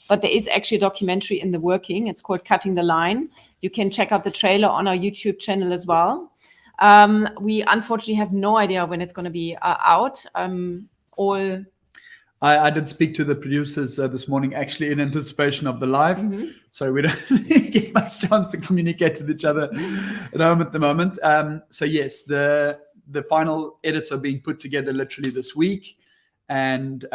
But there is actually a documentary in the working. It's called Cutting the Line. You can check out the trailer on our YouTube channel as well. We unfortunately have no idea when it's going to be out. I did speak to the producers this morning, actually, in anticipation of the live. Mm-hmm. So we don't get much chance to communicate with each other at home at the moment. So yes, the final edits are being put together literally this week, and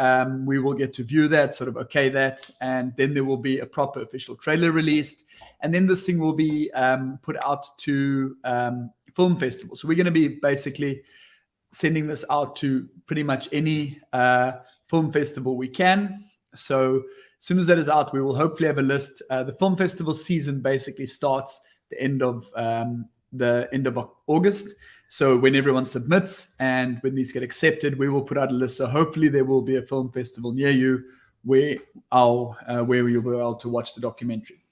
we will get to view that, sort of okay that, and then there will be a proper official trailer released, and then this thing will be put out to film festivals. So we're going to be basically sending this out to pretty much any film festival we can. So as soon as that is out, we will hopefully have a list. The film festival season basically starts the end of August. So when everyone submits and when these get accepted, we will put out a list. So hopefully there will be a film festival near you where you'll be able to watch the documentary.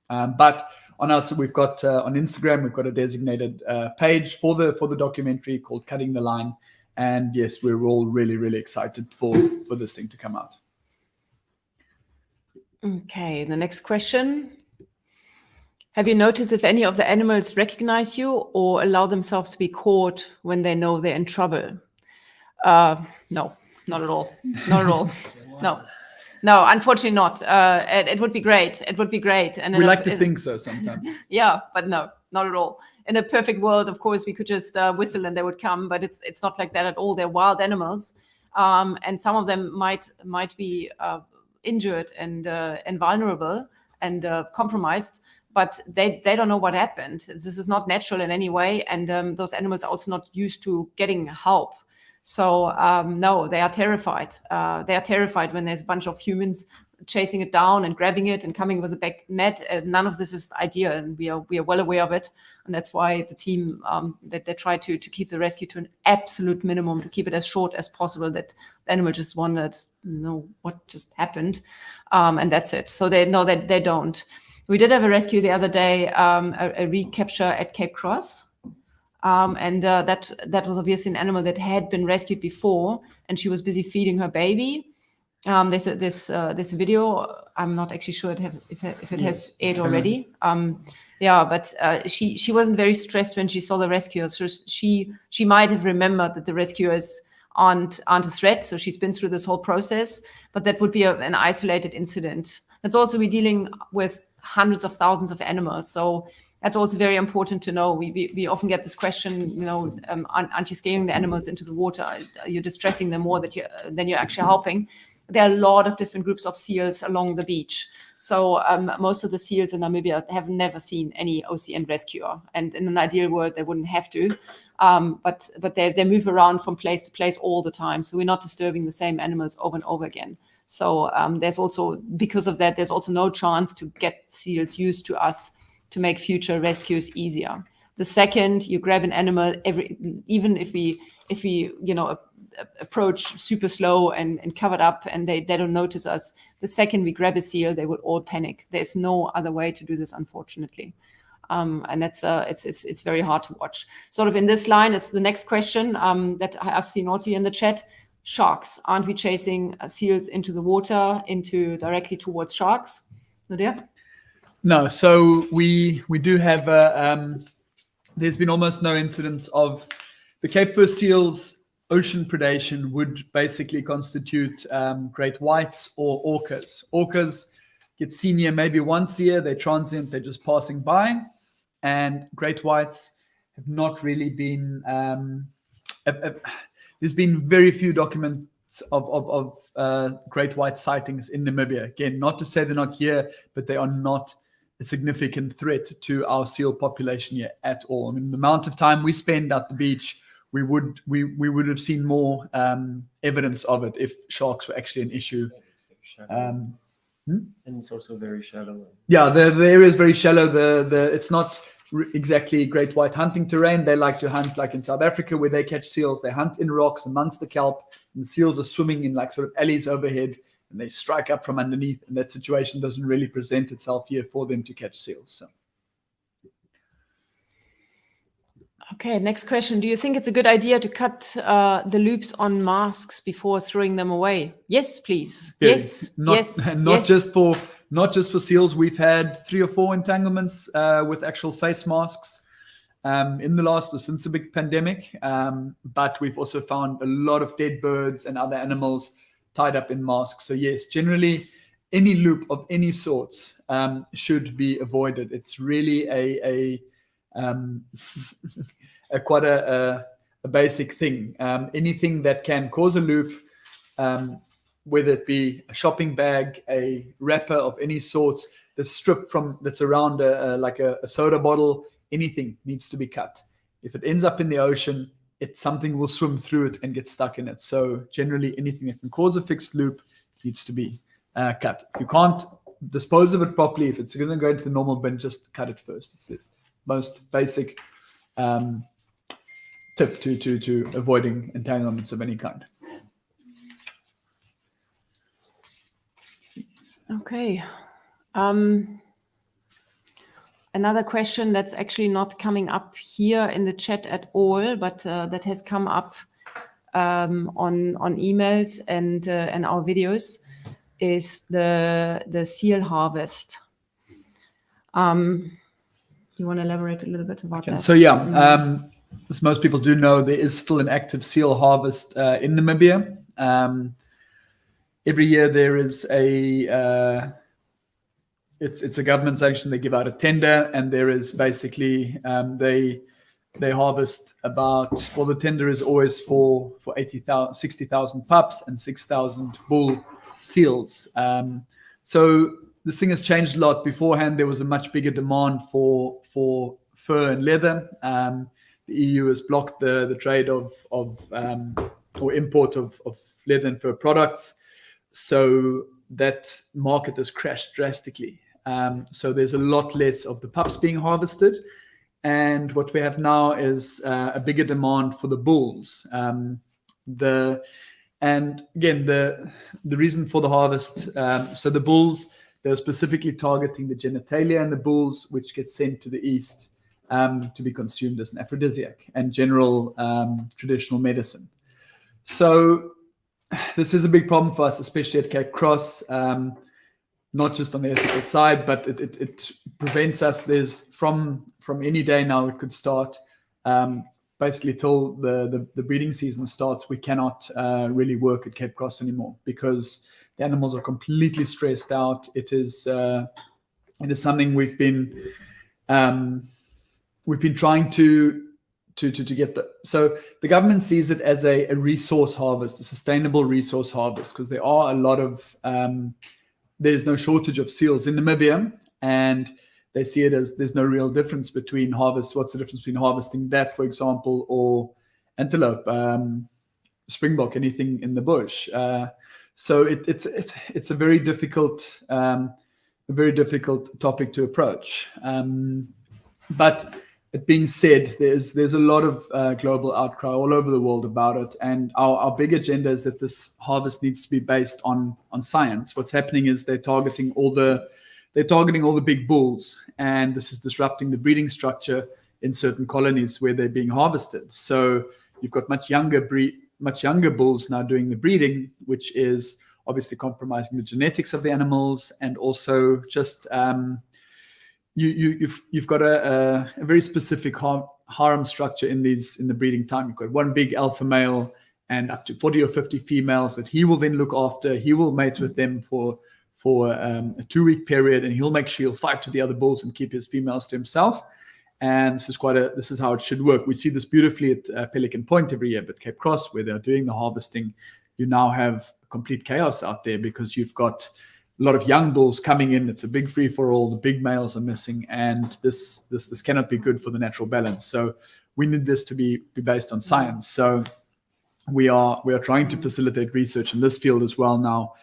But on us, we've got on Instagram, we've got a designated page for the documentary called Cutting the Line. And yes, we're all really, really excited for this thing to come out. Okay, the next question. Have you noticed if any of the animals recognize you or allow themselves to be caught when they know they're in trouble? No. not at all. Not at all. No, unfortunately not. It would be great. It would be great. And We like to think so sometimes. yeah, but no, not at all. In a perfect world, of course, we could just whistle and they would come, but it's not like that at all. They're wild animals, and some of them might be injured and vulnerable and compromised, but they don't know what happened. This is not natural in any way, and those animals are also not used to getting help. So no, they are terrified. They are terrified when there's a bunch of humans chasing it down and grabbing it and coming with a big net. None of this is ideal, and we are well aware of it. And that's why the team that they try to keep the rescue to an absolute minimum, to keep it as short as possible. That the animal just wondered, what just happened, and that's it. So they know that they don't. We did have a rescue the other day, a recapture at Cape Cross. And that was obviously an animal that had been rescued before, and she was busy feeding her baby. There's this video. I'm not actually sure if it has aired already. But she wasn't very stressed when she saw the rescuers. So she might have remembered that the rescuers aren't a threat. So she's been through this whole process, but that would be an isolated incident. That's also, we're dealing with hundreds of thousands of animals. So that's also very important to know. We often get this question, aren't you scaring the animals into the water? Are you distressing them more than you're actually helping? There are a lot of different groups of seals along the beach. So most of the seals in Namibia have never seen any OCN rescuer. And in an ideal world, they wouldn't have to. But they move around from place to place all the time. So we're not disturbing the same animals over and over again. So there's also, because of that, there's also no chance to get seals used to us to make future rescues easier. The second you grab an animal, even if we approach super slow and covered up and they don't notice us, the second we grab a seal, they will all panic. There's no other way to do this, unfortunately. And that's it's very hard to watch. Sort of in this line is the next question that I've seen also in the chat. Sharks. Aren't we chasing seals into the water, directly towards sharks? Nadia? No, so we do have there's been almost no incidents of the Cape Fur seals. Ocean predation would basically constitute great whites or orcas. Orcas get seen here maybe once a year. They're transient. They're just passing by, and great whites have not really been. There's been very few documents of great white sightings in Namibia. Again, not to say they're not here, but they are not a significant threat to our seal population here at all. I mean, the amount of time we spend at the beach, we would have seen more evidence of it if sharks were actually an issue. And it's also very shallow. Yeah, the area is very shallow. It's not exactly great white hunting terrain. They like to hunt like in South Africa where they catch seals. They hunt in rocks amongst the kelp, and the seals are swimming in like sort of alleys overhead, and they strike up from underneath, and that situation doesn't really present itself here for them to catch seals. So. Okay, next question. Do you think it's a good idea to cut the loops on masks before throwing them away? Yes, please. Yeah, yes, not just for seals. We've had 3 or 4 entanglements with actual face masks in the last or since the big pandemic. But we've also found a lot of dead birds and other animals tied up in masks. So yes, generally any loop of any sorts should be avoided. It's really quite a basic thing. Anything that can cause a loop, whether it be a shopping bag, a wrapper of any sorts, the strip that's around like a soda bottle, anything needs to be cut. If it ends up in the ocean, something will swim through it and get stuck in it. So generally anything that can cause a fixed loop needs to be cut. If you can't dispose of it properly, if it's going to go into the normal bin, just cut it first. It's the most basic tip to avoiding entanglements of any kind. Okay. Another question that's actually not coming up here in the chat at all, but that has come up on emails and our videos is the seal harvest. You want to elaborate a little bit about that? So yeah, as most people do know, there is still an active seal harvest in Namibia. Every year there is it's a government sanction. They give out a tender, and there is basically they harvest about, well, the tender is always for 60,000 pups and 6,000 bull seals. So this thing has changed a lot. Beforehand, there was a much bigger demand for fur and leather. The EU has blocked the trade of or import of leather and fur products. So that market has crashed drastically. So there's a lot less of the pups being harvested. And what we have now is a bigger demand for the bulls. And again, the reason for the harvest, so the bulls, they're specifically targeting the genitalia in the bulls, which gets sent to the east to be consumed as an aphrodisiac and general traditional medicine. So this is a big problem for us, especially at Cape Cross, not just on the ethical side, but it prevents us. There's from any day now, it could start basically till the breeding season starts. We cannot really work at Cape Cross anymore because the animals are completely stressed out. It is something we've been trying to get so the government sees it as a resource harvest, a sustainable resource harvest, because there are a lot of there's no shortage of seals in Namibia, and they see it as there's no real difference between harvest. What's the difference between harvesting that, for example, or antelope, springbok, anything in the bush? So it's a very difficult topic to approach. But it being said, there's a lot of global outcry all over the world about it, and our big agenda is that this harvest needs to be based on science. What's happening is they're targeting all the big bulls, and this is disrupting the breeding structure in certain colonies where they're being harvested. So you've got much younger bulls now doing the breeding, which is obviously compromising the genetics of the animals, and also just you've got a very specific harem structure in the breeding time. You've got one big alpha male and up to 40 or 50 females that he will then look after. He will mate with them for a 2-week period, and he'll make sure he'll fight with the other bulls and keep his females to himself. And this is how it should work. We see this beautifully at Pelican Point every year, but Cape Cross, where they're doing the harvesting, you now have complete chaos out there because you've got a lot of young bulls coming in. It's a big free for all. The big males are missing, and this cannot be good for the natural balance. So we need this to be based on science. So we are trying to facilitate research in this field as well now,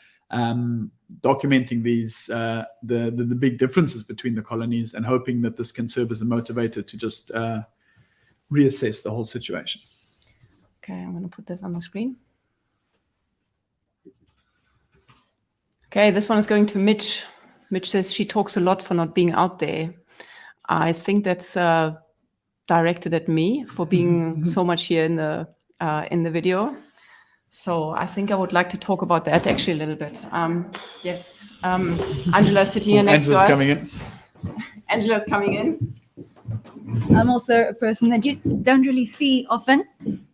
documenting these the big differences between the colonies, and hoping that this can serve as a motivator to just reassess the whole situation. Okay, I'm going to put this on the screen. Okay, this one is going to Mitch. Mitch says she talks a lot for not being out there. I think that's directed at me for being so much here in the video. So I think I would like to talk about that actually a little bit. Yes, Angela's sitting here next to us. Coming in. Angela's coming in. I'm also a person that you don't really see often.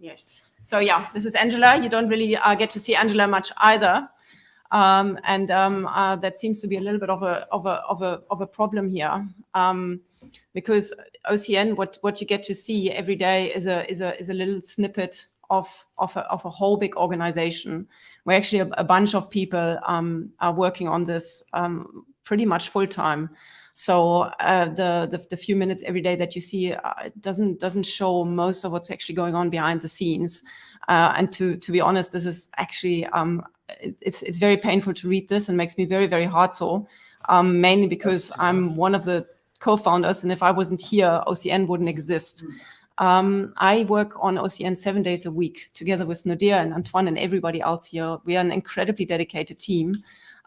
Yes. So yeah, this is Angela. You don't really get to see Angela much either. And that seems to be a little bit of a problem here, because OCN, what you get to see every day is a little snippet of a whole big organization, where actually a bunch of people are working on this pretty much full time. So the few minutes every day that you see doesn't show most of what's actually going on behind the scenes. And to be honest, this is actually it's very painful to read this, and makes me very, very heartsore, mainly because I'm one of the co-founders, and if I wasn't here, OCN wouldn't exist. I work on OCN 7 days a week together with Nadia and Antoine and everybody else here. We are an incredibly dedicated team.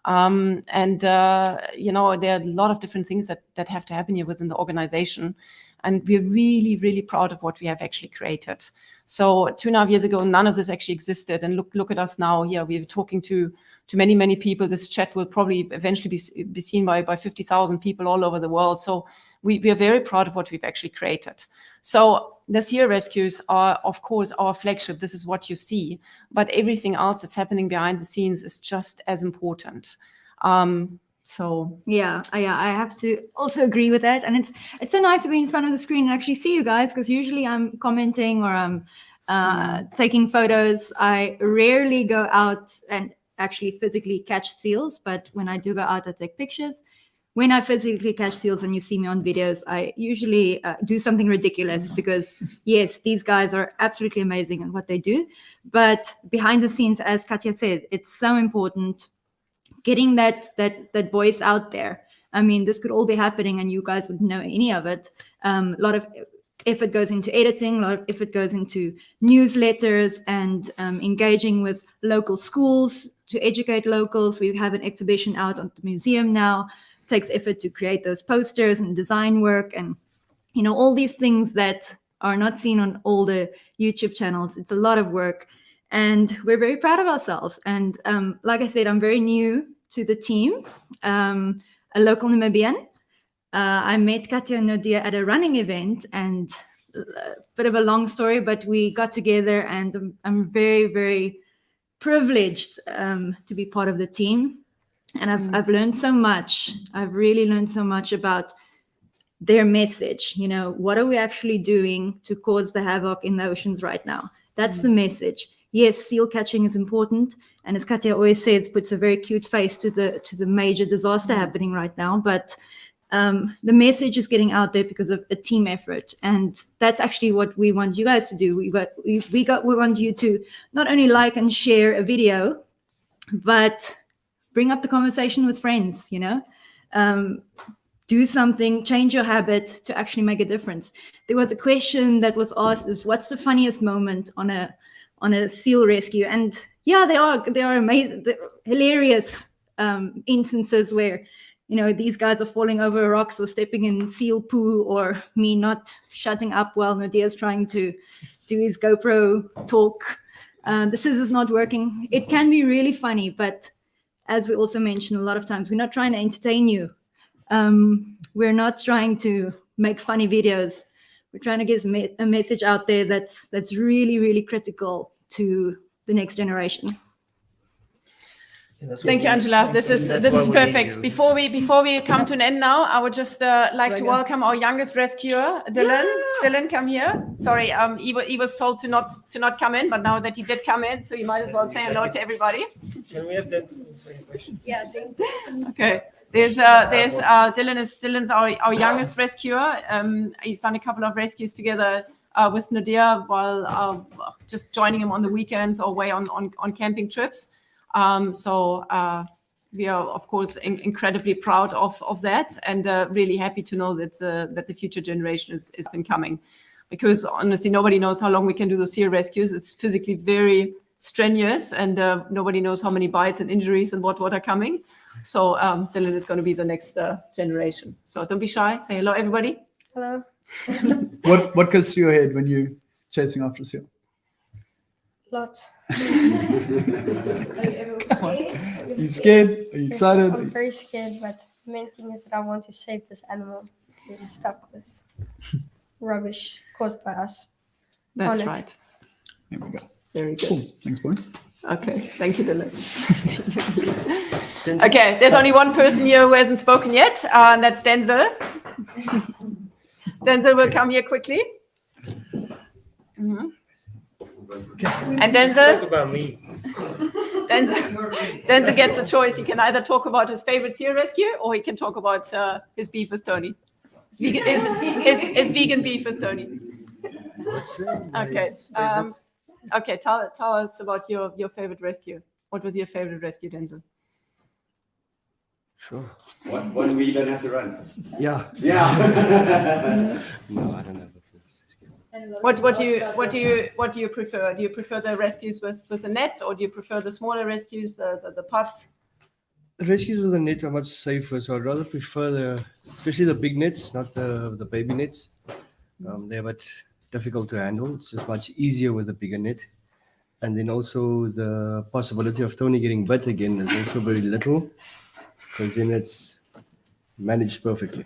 And there are a lot of different things that have to happen here within the organization. And we're really, really proud of what we have actually created. So 2.5 years ago, none of this actually existed. And look at us now here. We're talking to many, many people. This chat will probably eventually be seen by 50,000 people all over the world. So we are very proud of what we've actually created. So the sea rescues are, of course, our flagship. This is what you see. But everything else that's happening behind the scenes is just as important. So Yeah, I have to also agree with that. And it's so nice to be in front of the screen and actually see you guys, because usually I'm commenting or I'm taking photos. I rarely go out and actually physically catch seals, but when I do go out, I take pictures. When I physically catch seals and you see me on videos, I usually do something ridiculous because, yes, these guys are absolutely amazing at what they do. But behind the scenes, as Katja said, it's so important getting that voice out there. I mean, this could all be happening and you guys wouldn't know any of it. A lot of effort goes into editing, a lot of effort goes into newsletters and engaging with local schools to educate locals. We have an exhibition out at the museum now. It takes effort to create those posters and design work and, you know, all these things that are not seen on all the YouTube channels. It's a lot of work. And we're very proud of ourselves. And like I said, I'm very new to the team, a local Namibian. I met Katja and Nadia at a running event, and a bit of a long story, but we got together, and I'm very, very privileged to be part of the team. And I've learned so much. I've really learned so much about their message. You know, what are we actually doing to cause the havoc in the oceans right now? That's the message. Yes, seal catching is important, and as Katja always says, puts a very cute face to the major disaster happening right now. But the message is getting out there because of a team effort, and that's actually what we want you guys to do. We want you to not only like and share a video, but bring up the conversation with friends. You know, do something, change your habit to actually make a difference. There was a question that was asked: "Is what's the funniest moment on a seal rescue?" And yeah, they are amazing, hilarious instances where, you know, these guys are falling over rocks or stepping in seal poo, or me not shutting up while Nadia's trying to do his GoPro talk. The scissors not working. It can be really funny, but as we also mentioned, a lot of times we're not trying to entertain you. We're not trying to make funny videos. We're trying to get a message out there that's really, really critical to the next generation. Thank you, Angela. This is perfect. Before we come to an end now, I would just like to welcome our youngest rescuer, Dylan. Yeah. Dylan, come here. Sorry, he was told to not come in, but now that he did come in, so you might as well say hello to everybody. Can we have that question? Yeah. Okay. There's Dylan's our youngest rescuer. He's done a couple of rescues together with Nadia while just joining him on the weekends or away on camping trips. So we are, of course, incredibly proud of that, and really happy to know that the future generation is been coming, because honestly, nobody knows how long we can do those sea rescues. It's physically very strenuous, and nobody knows how many bites and injuries and what are coming. So Dylan is going to be the next generation. So don't be shy. Say hello, everybody. Hello. What goes through your head when you're chasing after a seal? Lots. Are you scared? Are you excited? I'm very scared, but the main thing is that I want to save this animal who's stuck with rubbish caused by us. That's right. There we go. Very good. Cool. Thanks, boy. Okay, thank you, Dylan. Okay, there's only one person here who hasn't spoken yet, and that's Denzel. Denzel will come here quickly. Mm-hmm. And Denzel, Talk about me. Denzel gets a choice. He can either talk about his favorite sea rescue, or he can talk about his beef with Tony. His vegan beef with Tony. Okay. Okay. Tell us about your favorite rescue. What was your favorite rescue, Denzel? Sure. One where you don't have to run. Yeah. Yeah. No, I don't have a favorite rescue. What do you prefer? Do you prefer the rescues with a net, or do you prefer the smaller rescues, the puffs? The rescues with a net are much safer, so I'd rather prefer especially the big nets, not the baby nets. They're a bit difficult to handle. It's just much easier with a bigger net. And then also the possibility of Tony getting bit again is also very little, because then it's managed perfectly.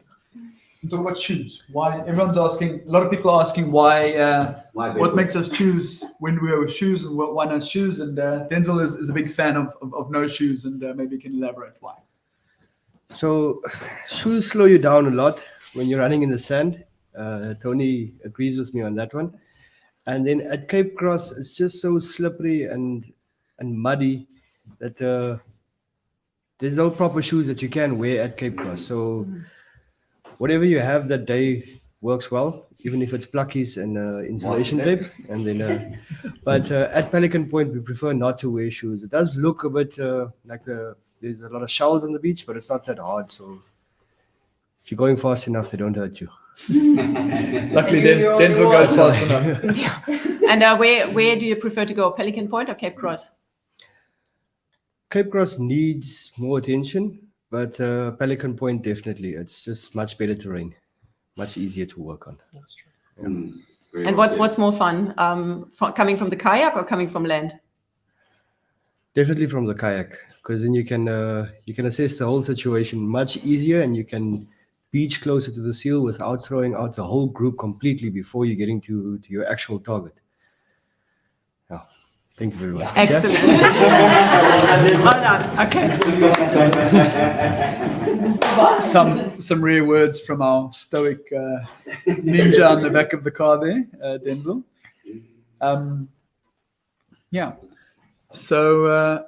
Talk about shoes. Why everyone's asking? A lot of people are asking why. Why What barefoot? makes us choose when we wear with shoes and why not shoes? And Denzel is a big fan of no shoes, and maybe you can elaborate why. So shoes slow you down a lot when you're running in the sand. Tony agrees with me on that one. And then at Cape Cross, it's just so slippery and muddy that there's no proper shoes that you can wear at Cape Cross. So whatever you have that day works well, even if it's pluckies and insulation tape. And then, but at Pelican Point, we prefer not to wear shoes. It does look a bit like there's a lot of shells on the beach, but it's not that hard. So if you're going fast enough, they don't hurt you. Luckily, And you're Denzel the goes one. fast enough. Yeah. And where do you prefer to go? Pelican Point or Cape Cross? Cape Cross needs more attention, but Pelican Point definitely. It's just much better terrain, much easier to work on. That's true. Very And well what's said. more fun, coming from the kayak or coming from land? Definitely from the kayak, because then you can assess the whole situation much easier, and you can beach closer to the seal without throwing out the whole group completely before you're getting to your actual target. Yeah. Thank you very much. Excellent. Well done. Okay. Some rare words from our stoic ninja on the back of the car there, Denzel. Yeah. So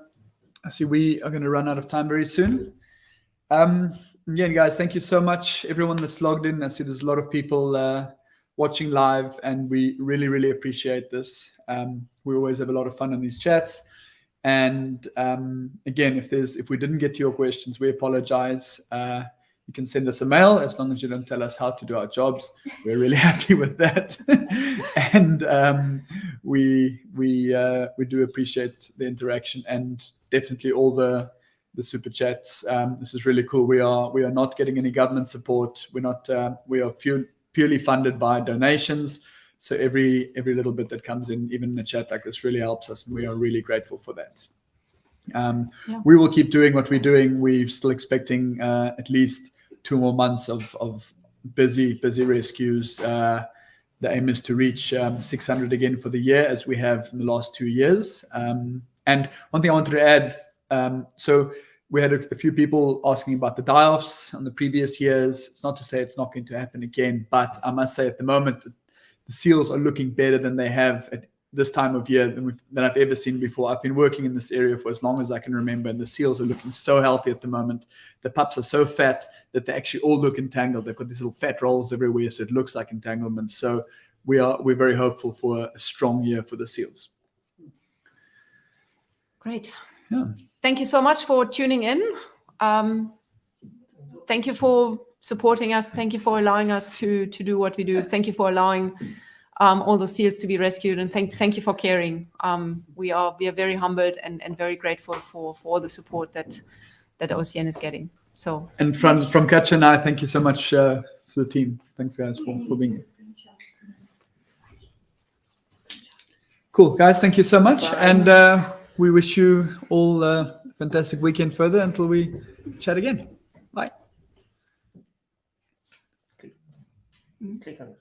I see we are going to run out of time very soon. Again, guys, thank you so much, everyone that's logged in. I see there's a lot of people watching live, and we really, really appreciate this. We always have a lot of fun on these chats. And again, if we didn't get to your questions, we apologize. You can send us a mail as long as you don't tell us how to do our jobs. We're really happy with that. And we do appreciate the interaction, and definitely all the super chats. This is really cool. We are not getting any government support. We are purely funded by donations. So every little bit that comes in, even in a chat like this, really helps us, and we are really grateful for that. We will keep doing what we're doing. We're still expecting at least 2 more months of busy rescues. The aim is to reach 600 again for the year, as we have in the last 2 years. And one thing I wanted to add, so we had a few people asking about the die-offs on the previous years. It's not to say it's not going to happen again, but I must say at the moment, the seals are looking better than they have at this time of year than I've ever seen before. I've been working in this area for as long as I can remember, and the seals are looking so healthy at the moment. The pups are so fat that they actually all look entangled. They've got these little fat rolls everywhere, so it looks like entanglement. So we're very hopeful for a strong year for the seals. Great. Yeah. Thank you so much for tuning in. Thank you for supporting us. Thank you for allowing us to do what we do. Thank you for allowing all the seals to be rescued, and thank you for caring. We are very humbled and very grateful for all the support that OCN is getting. So, And from Katja and I, thank you so much to the team. Thanks, guys, for being here. Cool, guys. Thank you so much, and we wish you all a fantastic weekend further until we chat again. Bye. Click on it.